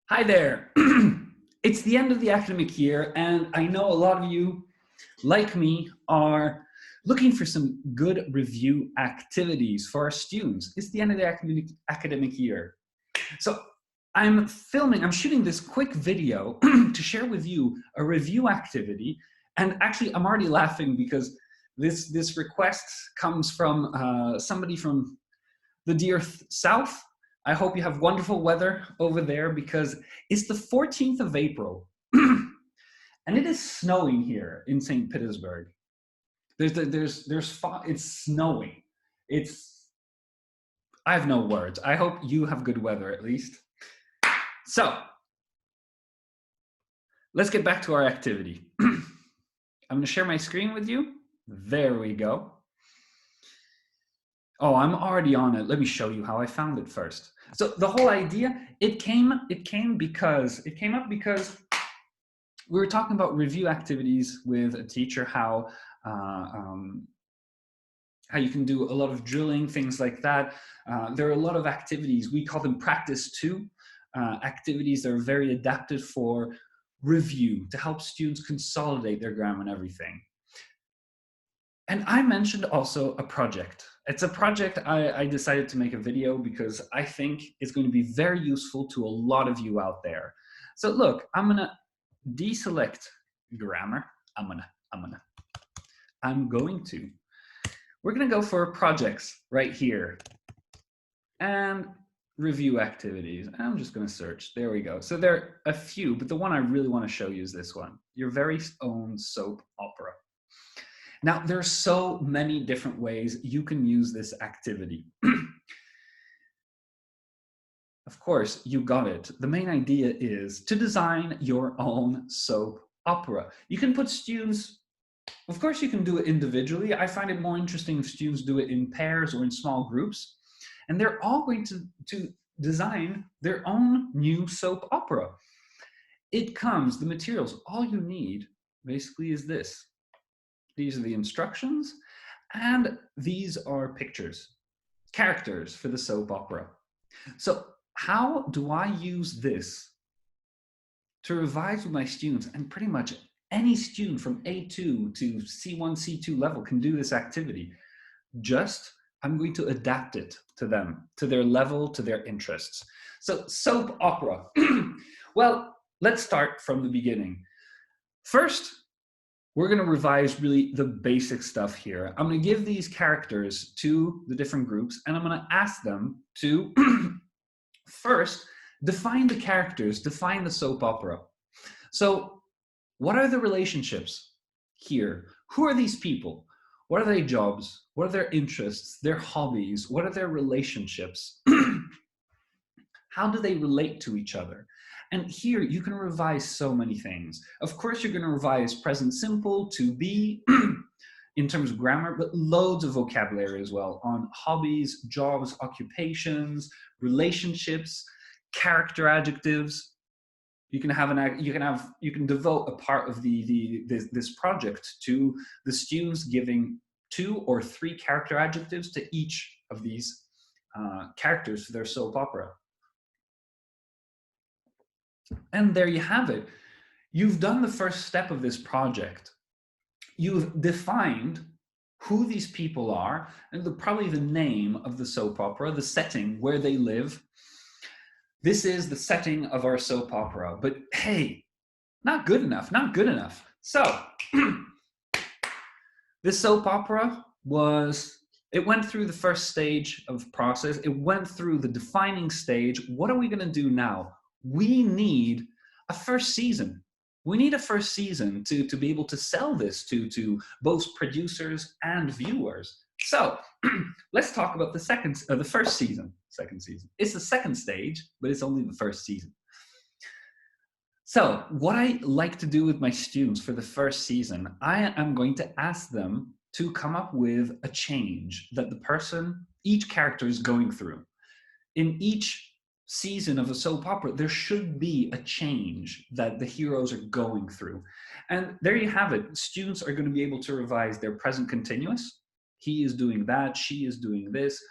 Hi there. It's the end of the academic year, and I know a lot of you, like me, are looking for some good review activities for our students. It's the end of the academic year. So I'm shooting this quick video to share with you a review activity. And actually, I'm already laughing because this request comes from somebody from the dear South. I hope you have wonderful weather over there because it's the 14th of April and it is snowing here in St. Petersburg. It's snowing. I have no words. I hope you have good weather at least. So let's get back to our activity. I'm going to share my screen with you. There we go. Oh, I'm already on it. Let me show you how I found it first. So the whole idea, it came up because we were talking about review activities with a teacher, how you can do a lot of drilling, things like that. There are a lot of activities, we call them practice two, activities that are very adapted for review to help students consolidate their grammar and everything. And I mentioned also a project. It's a project I decided to make a video because I think it's going to be very useful to a lot of you out there. So look, I'm gonna deselect grammar. We're gonna go for projects right here and review activities. I'm just gonna search, there we go. So there are a few, but the one I really wanna show you is this one, your very own soap opera. Now, there are so many different ways you can use this activity. Of course, you got it. The main idea is to design your own soap opera. You can put students, of course you can do it individually. I find it more interesting if students do it in pairs or in small groups. And they're all going to design their own new soap opera. The materials, all you need basically is this. These are the instructions, and these are pictures, characters for the soap opera. So how do I use this to revise with my students? And pretty much any student from A2 to C1, C2 level can do this activity. I'm going to adapt it to them, to their level, to their interests. So soap opera. Well, let's start from the beginning. First, we're going to revise really the basic stuff here. I'm going to give these characters to the different groups, and I'm going to ask them to first define the characters, define the soap opera. So what are the relationships here? Who are these people? What are their jobs? What are their interests, their hobbies? What are their relationships? How do they relate to each other? And here you can revise so many things. Of course, you're going to revise present simple, to be, in terms of grammar, but loads of vocabulary as well on hobbies, jobs, occupations, relationships, character adjectives. You can devote a part of this project to the students giving 2 or 3 character adjectives to each of these characters for their soap opera. And there you have it. You've done the first step of this project. You've defined who these people are and probably the name of the soap opera, the setting where they live. This is the setting of our soap opera, but hey, not good enough, not good enough. So this soap opera it went through the first stage of process. It went through the defining stage. What are we going to do now? We need a first season. We need a first season to be able to sell this to both producers and viewers. So let's talk about the first season. Second season. It's the second stage, but it's only the first season. So what I like to do with my students for the first season, I am going to ask them to come up with a change that each character is going through. In each season of a soap opera, there should be a change that the heroes are going through. And there you have it. Students are going to be able to revise their present continuous. He is doing that, she is doing this.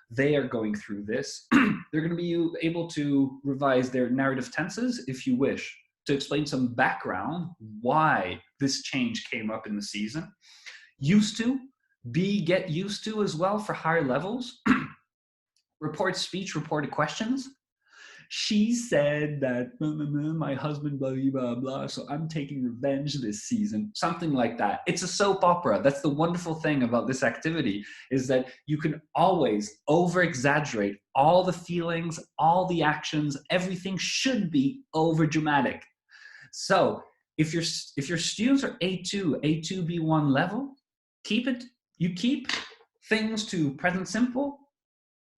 they are going through this. They're going to be able to revise their narrative tenses if you wish, to explain some background why this change came up in the season. Used to, be get used to as well for higher levels. Report speech, reported questions. She said that my husband, blah, blah, blah, so I'm taking revenge this season. Something like that. It's a soap opera. That's the wonderful thing about this activity, is that you can always over-exaggerate all the feelings, all the actions. Everything should be over-dramatic. So if your students are A2, A2, B1 level, you keep things to present simple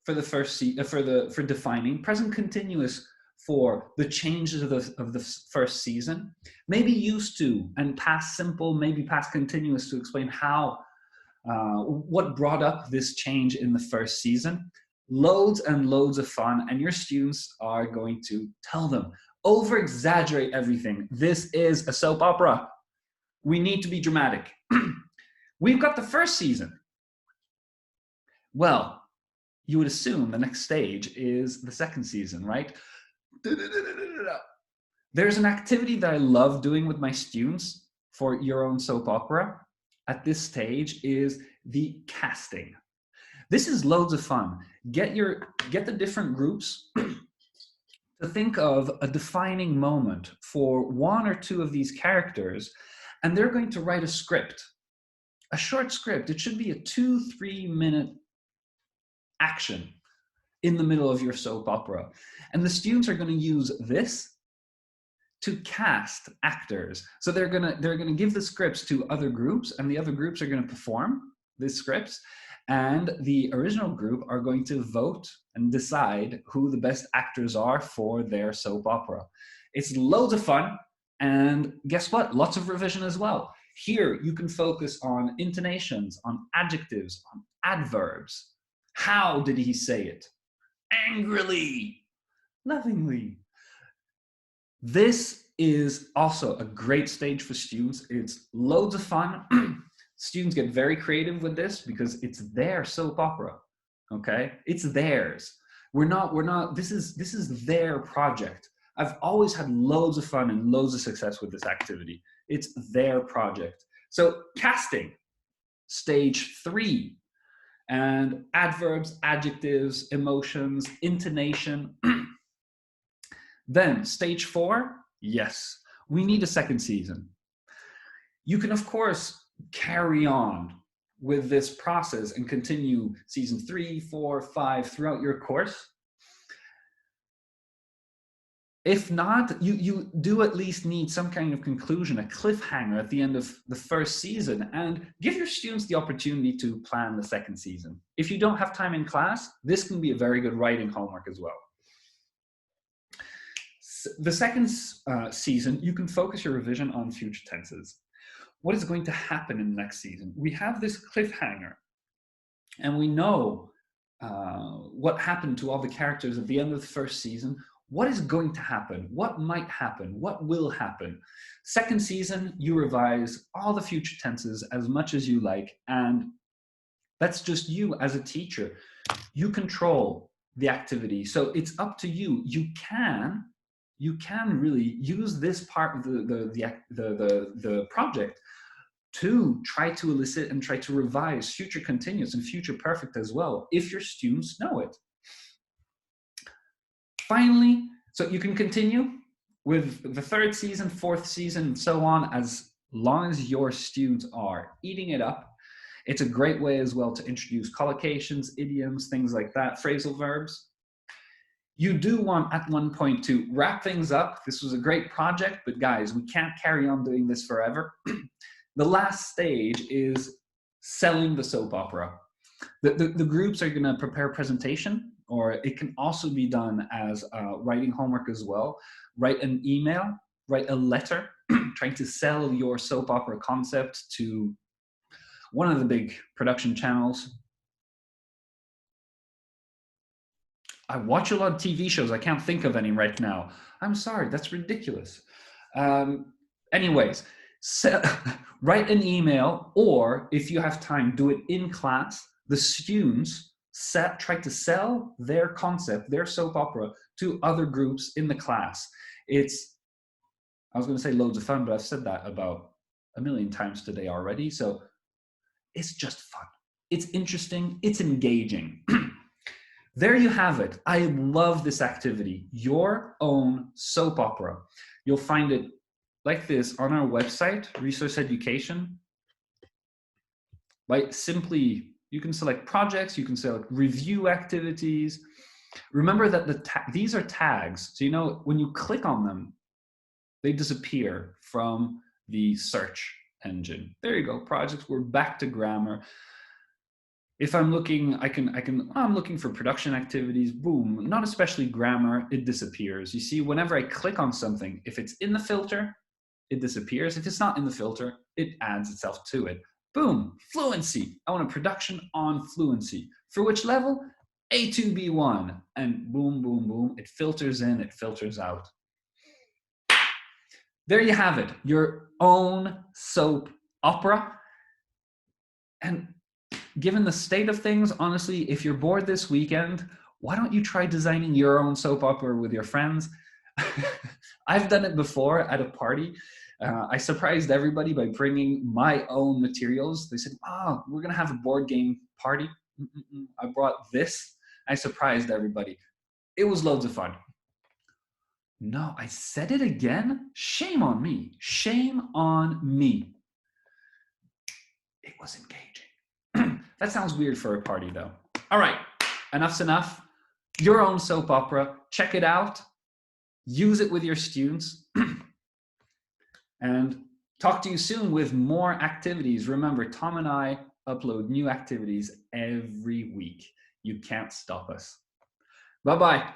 for the for defining, present continuous for the changes of the first season, maybe used to, and past simple, maybe past continuous to explain how what brought up this change in the first season. Loads and loads of fun, and your students are going to tell them, over exaggerate everything. This is a soap opera. We need to be dramatic. We've got the first season. Well, you would assume the next stage is the second season, right? There's an activity that I love doing with my students for your own soap opera at this stage is the casting. This is loads of fun. Get the different groups to think of a defining moment for one or two of these characters, and they're going to write a script, a short script. It should be a 2-3 minute action in the middle of your soap opera. And the students are going to use this to cast actors. So they're going to give the scripts to other groups, and the other groups are going to perform the scripts, and the original group are going to vote and decide who the best actors are for their soap opera. It's loads of fun, and guess what? Lots of revision as well. Here, you can focus on intonations, on adjectives, on adverbs. How did he say it? Angrily, lovingly. This is also a great stage for students. It's loads of fun. Students get very creative with this because it's their soap opera, okay? It's theirs. This is their project. I've always had loads of fun and loads of success with this activity. It's their project. So casting, stage 3, and adverbs, adjectives, emotions, intonation. Then stage 4, yes, we need a second season. You can, of course, carry on with this process and continue season 3, 4, 5 throughout your course. If not, you do at least need some kind of conclusion, a cliffhanger at the end of the first season, and give your students the opportunity to plan the second season. If you don't have time in class, this can be a very good writing homework as well. The second season, you can focus your revision on future tenses. What is going to happen in the next season? We have this cliffhanger, and we know what happened to all the characters at the end of the first season. What is going to happen? What might happen? What will happen? Second season, you revise all the future tenses as much as you like, and that's just you as a teacher. You control the activity, so it's up to you. You can really use this part of the project to try to elicit and try to revise future continuous and future perfect as well, if your students know it. Finally, so you can continue with the third season, fourth season, and so on, as long as your students are eating it up. It's a great way as well to introduce collocations, idioms, things like that, phrasal verbs. You do want at one point to wrap things up. This was a great project, but guys, we can't carry on doing this forever. The last stage is selling the soap opera. The groups are going to prepare a presentation, or it can also be done as writing homework as well. Write an email, write a letter, trying to sell your soap opera concept to one of the big production channels. I watch a lot of TV shows. I can't think of any right now. I'm sorry, that's ridiculous. Anyways, write an email, or if you have time, do it in class. The students try to sell their concept, their soap opera, to other groups in the class. I was going to say loads of fun, but I've said that about a million times today already. So it's just fun. It's interesting. It's engaging. There you have it. I love this activity, your own soap opera. You'll find it like this on our website, Resource Education. Simply, you can select projects, you can select review activities. Remember that these are tags. So, you know, when you click on them, they disappear from the search engine. There you go, projects. We're back to grammar. If I'm looking, I'm looking for production activities, boom, not especially grammar, it disappears. You see, whenever I click on something, if it's in the filter, it disappears. If it's not in the filter, it adds itself to it. Boom, fluency. I want a production on fluency. For which level? A2, B1. And boom, boom, boom, it filters in, it filters out. There you have it, your own soap opera. And given the state of things, honestly, if you're bored this weekend, why don't you try designing your own soap opera with your friends? I've done it before at a party. I surprised everybody by bringing my own materials. They said, "Oh, we're going to have a board game party." I brought this. I surprised everybody. It was loads of fun. No, I said it again? Shame on me. Shame on me. It was engaging. That sounds weird for a party, though. All right, enough's enough. Your own soap opera. Check it out. Use it with your students. And talk to you soon with more activities. Remember, Tom and I upload new activities every week. You can't stop us. Bye-bye.